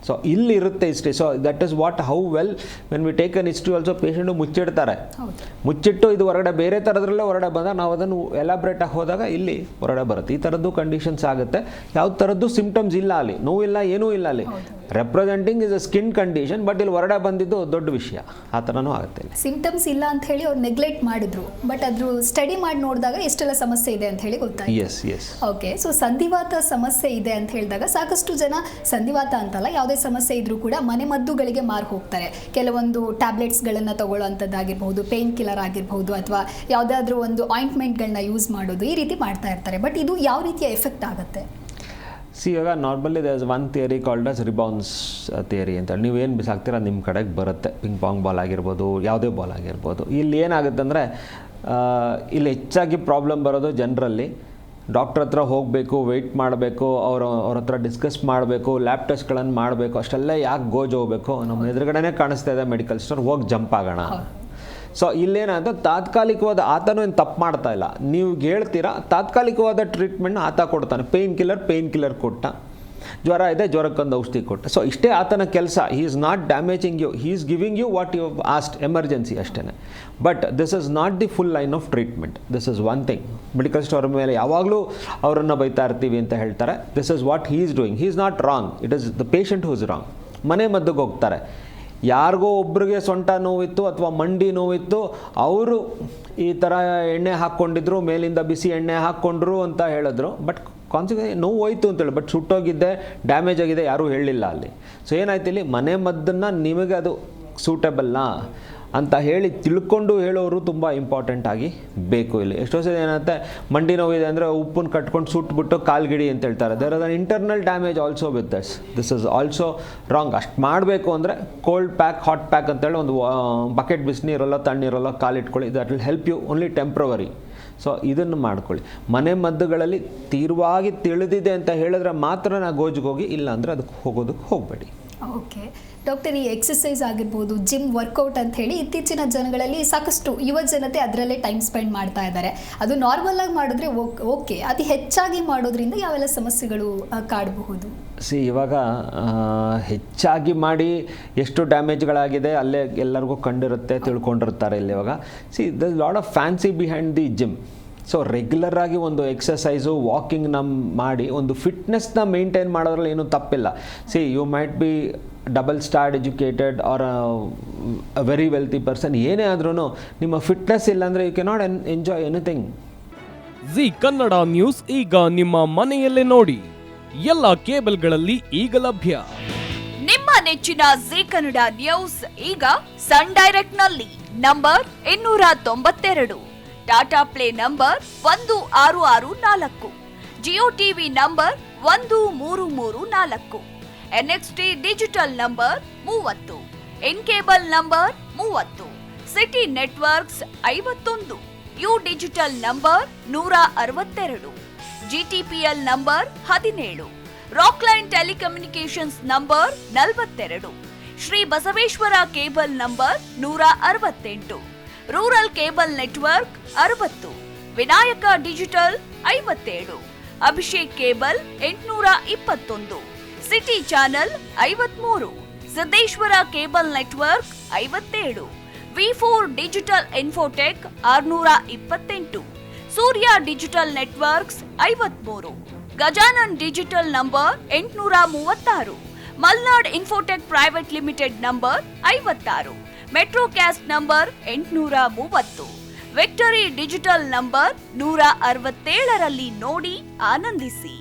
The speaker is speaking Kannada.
ಸೊ ಇಲ್ಲಿ ಇರುತ್ತೆ history. So that is what how well when we take an history also patient ಮುಚ್ಚಿಡ್ತಾರೆ. ಮುಚ್ಚಿಟ್ಟು ಇದು ಹೊರಗಡೆ ಬೇರೆ ಥರದ್ರಲ್ಲೇ ಹೊರಗಡೆ ಬಂದಾಗ ನಾವು ಅದನ್ನು ಎಲಾಬ್ರೇಟ್ ಆಗಿ ಹೋದಾಗ ಇಲ್ಲಿ ಹೊರಗಡೆ ಬರುತ್ತೆ. ಈ ಥರದ್ದು ಕಂಡೀಷನ್ಸ್ ಆಗುತ್ತೆ. ಯಾವ ಥರದ್ದು ಸಿಂಪ್ಟಮ್ಸ್ ಇಲ್ಲ ಅಲ್ಲಿ, ನೋವಿಲ್ಲ, ಏನೂ ಇಲ್ಲ ಅಲ್ಲಿ. Representing is a skin condition, but ಇಲ್ಲಿ ಹೊರಗಡೆ ಬಂದಿದ್ದು ದೊಡ್ಡ ವಿಷಯ. ಆ ಥರನೂ ಆಗುತ್ತೆ. ಸಿಂಪ್ಟಮ್ಸ್ ಇಲ್ಲ ಅಂತ ಹೇಳಿ ಅವ್ರು ನೆಗ್ಲೆಕ್ಟ್ ಮಾಡಿದ್ರು, ಬಟ್ ಅದ್ರ ಸ್ಟಡಿ ಮಾಡಿ ನೋಡಿದಾಗ ಎಷ್ಟೆಲ್ಲ ಸಮಸ್ಯೆ ಇದೆ ಅಂತ ಹೇಳಿ ಗೊತ್ತಾಯ್ತು. S yes okay. ಸೊ ಸಂಧಿವಾತ ಸಮಸ್ಯೆ ಇದೆ ಅಂತ ಹೇಳಿದಾಗ ಸಾಕಷ್ಟು ಜನ ಸಂಧಿವಾತ ಅಂತಲ್ಲ, ಯಾವುದೇ ಸಮಸ್ಯೆ ಇದ್ರೂ ಕೂಡ ಮನೆ ಮದ್ದುಗಳಿಗೆ ಮಾರು ಹೋಗ್ತಾರೆ. ಕೆಲವೊಂದು ಟ್ಯಾಬ್ಲೆಟ್ಸ್ಗಳನ್ನು ತಗೊಳ್ಳೋವಂಥದ್ದಾಗಿರ್ಬಹುದು, ಪೇನ್ ಕಿಲ್ಲರ್ ಆಗಿರ್ಬಹುದು, ಅಥವಾ ಯಾವುದಾದ್ರೂ ಒಂದು ಆಯಿಂಟ್ಮೆಂಟ್ಗಳನ್ನ ಯೂಸ್ ಮಾಡೋದು, ಈ ರೀತಿ ಮಾಡ್ತಾ ಇರ್ತಾರೆ. ಬಟ್ ಇದು ಯಾವ ರೀತಿಯ ಎಫೆಕ್ಟ್ ಆಗುತ್ತೆ? ಇವಾಗ normally there is one theory called as rebound theory ಅಂತ. ನೀವೇನು ಬಿಸಾಕ್ತೀರ ನಿಮ್ಮ ಕಡೆಗೆ ಬರುತ್ತೆ. ಪಿಂಗ್ ಪಾಂಗ್ ಬಾಲ್ ಆಗಿರ್ಬೋದು, ಯಾವುದೇ ಬಾಲ್ ಆಗಿರ್ಬೋದು. ಇಲ್ಲಿ ಏನಾಗುತ್ತೆ ಅಂದರೆ ಇಲ್ಲಿ ಹೆಚ್ಚಾಗಿ ಪ್ರಾಬ್ಲಮ್ ಬರೋದು ಜನರಲ್ಲಿ ಡಾಕ್ಟ್ರ್ ಹತ್ರ ಹೋಗಬೇಕು, ವೆಯ್ಟ್ ಮಾಡಬೇಕು, ಅವ್ರ ಹತ್ರ ಡಿಸ್ಕಸ್ ಮಾಡಬೇಕು, ಲ್ಯಾಬ್ ಟೆಸ್ಟ್ಗಳನ್ನು ಮಾಡಬೇಕು. ಅಷ್ಟೆಲ್ಲ ಯಾಕೆ ಗೋಜ್ ಹೋಗಬೇಕು? ನಮ್ಮ ಎದುರುಗಡೆನೇ ಕಾಣಿಸ್ತಾ ಇದೆ ಮೆಡಿಕಲ್ ಸ್ಟೋರ್, ಹೋಗಿ ಜಂಪ್ ಆಗೋಣ. ಸೊ ಇಲ್ಲೇನಂತ ತಾತ್ಕಾಲಿಕವಾದ, ಆತನೂ ಏನು ತಪ್ಪು ಮಾಡ್ತಾ ಇಲ್ಲ. ನೀವು ಹೇಳ್ತೀರಾ ತಾತ್ಕಾಲಿಕವಾದ ಟ್ರೀಟ್ಮೆಂಟ್ನ ಆತ ಕೊಡ್ತಾನೆ. ಪೇಯ್ನ್ ಕಿಲ್ಲರ್ ಕೊಟ್ಟ, ಜ್ವರ ಇದೆ ಜ್ವರಕ್ಕೊಂದು ಔಷಧಿ ಕೊಟ್ಟ. ಸೊ ಇಷ್ಟೇ ಆತನ ಕೆಲಸ. He is not damaging you, he is giving you what you asked, emergency ಅಷ್ಟೇ. But this is not the full line of treatment. This is one thing. Medical store ಮೇಲೆ ಯಾವಾಗಲೂ ಅವರನ್ನು ಬೈತಾ ಇರ್ತೀವಿ ಅಂತ ಹೇಳ್ತಾರೆ. This is what he is doing. He is not wrong, it is the patient who is wrong. ಮನೆ ಮದ್ದುಗೆ ಹೋಗ್ತಾರೆ. ಯಾರಿಗೋ ಒಬ್ರಿಗೆ ಸೊಂಟ ನೋವಿತ್ತು ಅಥವಾ ಮಂಡಿ ನೋವಿತ್ತು, ಅವರು ಈ ಥರ ಎಣ್ಣೆ ಹಾಕ್ಕೊಂಡಿದ್ರು, ಮೇಲಿಂದ ಬಿಸಿ ಎಣ್ಣೆ ಹಾಕ್ಕೊಂಡ್ರು ಅಂತ ಹೇಳಿದ್ರು. ಬಟ್ ನೋವು ಹೋಯ್ತು ಅಂತೇಳಿ, ಬಟ್ ಸುಟ್ಟೋಗಿದ್ದೆ, ಡ್ಯಾಮೇಜ್ ಆಗಿದೆ, ಯಾರೂ ಹೇಳಲಿಲ್ಲ ಅಲ್ಲಿ. ಸೊ ಏನಾಯ್ತು ಇಲ್ಲಿ, ಮನೆ ಮದ್ದನ್ನು ನಿಮಗೆ ಅದು ಸೂಟಬಲ್ನಾ ಅಂತ ಹೇಳಿ ತಿಳ್ಕೊಂಡು ಹೇಳೋರು ತುಂಬ ಇಂಪಾರ್ಟೆಂಟ್ ಆಗಿ ಬೇಕು ಇಲ್ಲಿ. ಎಷ್ಟೋ ಸಲ ಏನಾಗುತ್ತೆ, ಮಂಡಿ ನೋವಿದೆ ಅಂದರೆ ಉಪ್ಪನ್ನು ಕಟ್ಕೊಂಡು ಸುಟ್ಬಿಟ್ಟು ಕಾಲ್ಗಿಡಿ ಅಂತ ಹೇಳ್ತಾರೆ. There are internal damage also with this is also wrong. ಅಷ್ಟು ಮಾಡಬೇಕು ಅಂದರೆ ಕೋಲ್ಡ್ ಪ್ಯಾಕ್, ಹಾಟ್ ಪ್ಯಾಕ್ ಅಂತೇಳಿ ಒಂದು ಬಕೆಟ್ ಬಿಸಿನೀರಲ್ಲ, ತಣ್ಣೀರಲ್ಲ ಕಾಲಿಟ್ಕೊಳ್ಳಿ. That will help you only temporary. So ಇದನ್ನು ಮಾಡ್ಕೊಳ್ಳಿ. ಮನೆ ಮದ್ದುಗಳಲ್ಲಿ ತೀವ್ರವಾಗಿ ತಿಳಿದಿದೆ ಅಂತ ಹೇಳಿದ್ರೆ ಮಾತ್ರ ನಾವು ಗೋಜಿಗೆ ಹೋಗಿ, ಇಲ್ಲ ಅಂದರೆ ಅದಕ್ಕೆ ಹೋಗೋದಕ್ಕೆ ಹೋಗಬೇಡಿ. ಓಕೆ ಡಾಕ್ಟರ್, ಈ ಎಕ್ಸಸೈಸ್ ಆಗಿರ್ಬೋದು, ಜಿಮ್ ವರ್ಕೌಟ್ ಅಂತ ಹೇಳಿ ಇತ್ತೀಚಿನ ಜನಗಳಲ್ಲಿ ಸಾಕಷ್ಟು ಯುವ ಜನತೆ ಅದರಲ್ಲೇ ಟೈಮ್ ಸ್ಪೆಂಡ್ ಮಾಡ್ತಾ ಇದ್ದಾರೆ. ಅದು ನಾರ್ಮಲ್ ಆಗಿ ಮಾಡಿದ್ರೆ ಓಕೆ, ಅತಿ ಹೆಚ್ಚಾಗಿ ಮಾಡೋದ್ರಿಂದ ಯಾವೆಲ್ಲ ಸಮಸ್ಯೆಗಳು ಕಾಡಬಹುದು? ಇವಾಗ ಹೆಚ್ಚಾಗಿ ಮಾಡಿ ಎಷ್ಟು ಡ್ಯಾಮೇಜ್ಗಳಾಗಿದೆ ಅಲ್ಲೇ ಎಲ್ಲರಿಗೂ ಕಂಡಿರುತ್ತೆ, ತಿಳ್ಕೊಂಡಿರ್ತಾರೆ. ಇಲ್ಲಿ ಇವಾಗ the lot of fancy behind the gym. So ರೆಗ್ಯುಲರಾಗಿ ಒಂದು ಎಕ್ಸಸೈಸು, ವಾಕಿಂಗ್ನ ಮಾಡಿ ಒಂದು ಫಿಟ್ನೆಸ್ನ ಮೇಂಟೈನ್ ಮಾಡೋದ್ರಲ್ಲಿ ಏನೂ ತಪ್ಪಿಲ್ಲ. You might be double starred educated or a very wealthy person, ಏನೇ ಆದ್ರೂ ನಿಮ್ಮ ಫಿಟ್ನೆಸ್ ಇಲ್ಲಾಂದರೆ you cannot enjoy anything. Zee Kannada news ಈಗ ನಿಮ್ಮ ಮನೆಯಲ್ಲೇ ನೋಡಿ. ಎಲ್ಲ ಕೇಬಲ್ಗಳಲ್ಲಿ ಈಗ ಲಭ್ಯ. ನಿಮ್ಮ ನೆಚ್ಚಿನ ಜಿ ಕನ್ನಡ ನ್ಯೂಸ್ ಈಗ ಸನ್ ಡೈರೆಕ್ಟ್ ನಲ್ಲಿ number 292, Tata play number 1664, Jio TV number 1334, NXT digital number 30, in cable number 30, city networks 51, U digital number 162, GTPL number 17, Rockline telecommunications number 42, Shri Basaveshwara cable number 168, rural cable network 60, Vinayaka digital 57, Abhishek cable 821, city channel 53, Siddeshwara cable network 57, V4 digital Infotech 628, Surya digital networks 53, Gajanan digital number 836, Malnad infotech private limited number 56, metrocast number 830, victory digital number 167ರಲ್ಲಿ ನೋಡಿ ಆನಂದಿಸಿ.